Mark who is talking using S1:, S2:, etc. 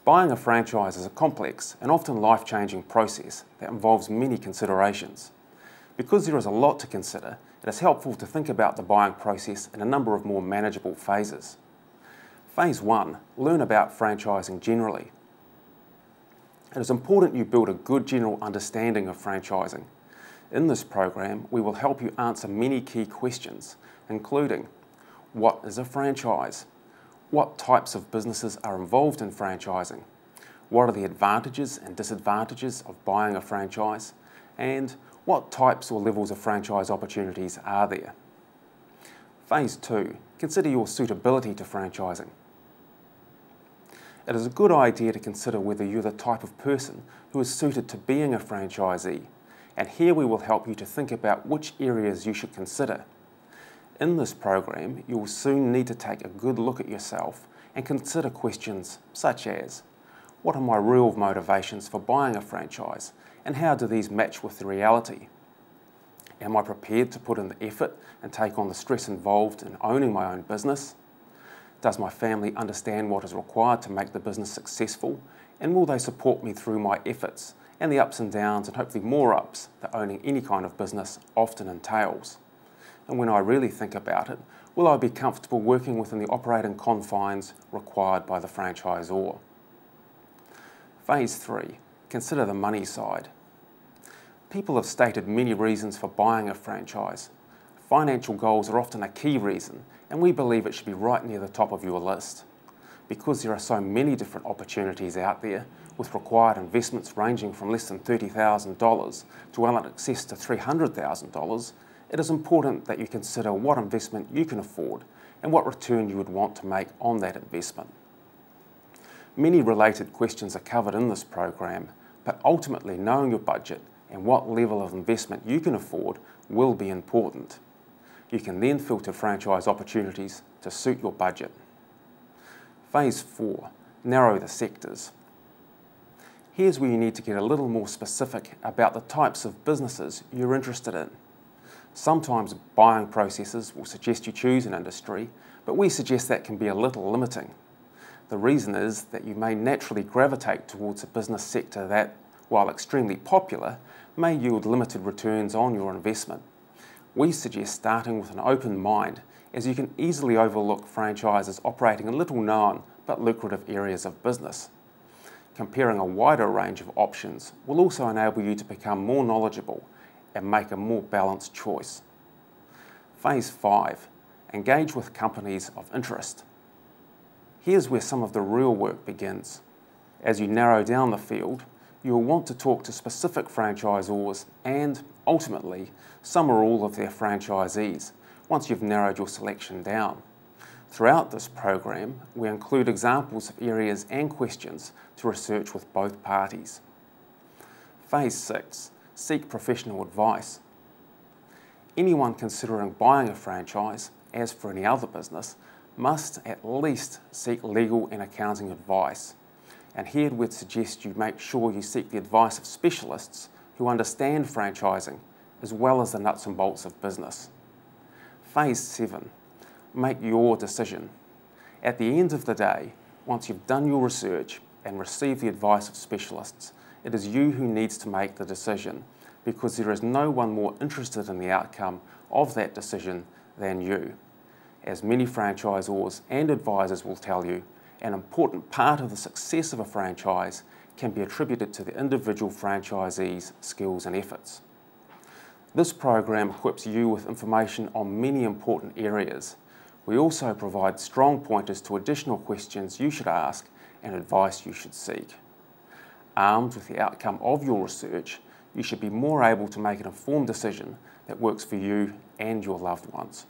S1: Buying a franchise is a complex and often life-changing process that involves many considerations. Because there is a lot to consider, it is helpful to think about the buying process in a number of more manageable phases. Phase 1. Learn about franchising generally. It is important you build a good general understanding of franchising. In this program, we will help you answer many key questions, including: what is a franchise? What types of businesses are involved in franchising? What are the advantages and disadvantages of buying a franchise? And what types or levels of franchise opportunities are there? Phase 2. Consider your suitability to franchising. It is a good idea to consider whether you're the type of person who is suited to being a franchisee, and here we will help you to think about which areas you should consider. In this program, you will soon need to take a good look at yourself and consider questions such as: what are my real motivations for buying a franchise, and how do these match with the reality? Am I prepared to put in the effort and take on the stress involved in owning my own business? Does my family understand what is required to make the business successful, and will they support me through my efforts and the ups and downs, and hopefully more ups, that owning any kind of business often entails? And when I really think about it, will I be comfortable working within the operating confines required by the franchisor? Phase 3. Consider the money side. People have stated many reasons for buying a franchise. Financial goals are often a key reason, and we believe it should be right near the top of your list. Because there are so many different opportunities out there, with required investments ranging from less than $30,000 to well in excess to $300,000, it is important that you consider what investment you can afford and what return you would want to make on that investment. Many related questions are covered in this program, but ultimately knowing your budget and what level of investment you can afford will be important. You can then filter franchise opportunities to suit your budget. Phase 4. Narrow the sectors. Here's where you need to get a little more specific about the types of businesses you're interested in. Sometimes buying processes will suggest you choose an industry, but we suggest that can be a little limiting. The reason is that you may naturally gravitate towards a business sector that, while extremely popular, may yield limited returns on your investment. We suggest starting with an open mind, as you can easily overlook franchises operating in little known but lucrative areas of business. Comparing a wider range of options will also enable you to become more knowledgeable and make a more balanced choice. Phase 5. Engage with companies of interest. Here's where some of the real work begins. As you narrow down the field, you will want to talk to specific franchisors and, ultimately, some or all of their franchisees once you've narrowed your selection down. Throughout this program, we include examples of areas and questions to research with both parties. Phase 6. Seek professional advice. Anyone considering buying a franchise, as for any other business, must at least seek legal and accounting advice. And here we'd suggest you make sure you seek the advice of specialists who understand franchising, as well as the nuts and bolts of business. Phase 7. Make your decision. At the end of the day, once you've done your research and received the advice of specialists, it is you who needs to make the decision, because there is no one more interested in the outcome of that decision than you. As many franchisors and advisors will tell you, an important part of the success of a franchise can be attributed to the individual franchisee's skills and efforts. This program equips you with information on many important areas. We also provide strong pointers to additional questions you should ask and advice you should seek. Armed with the outcome of your research, you should be more able to make an informed decision that works for you and your loved ones.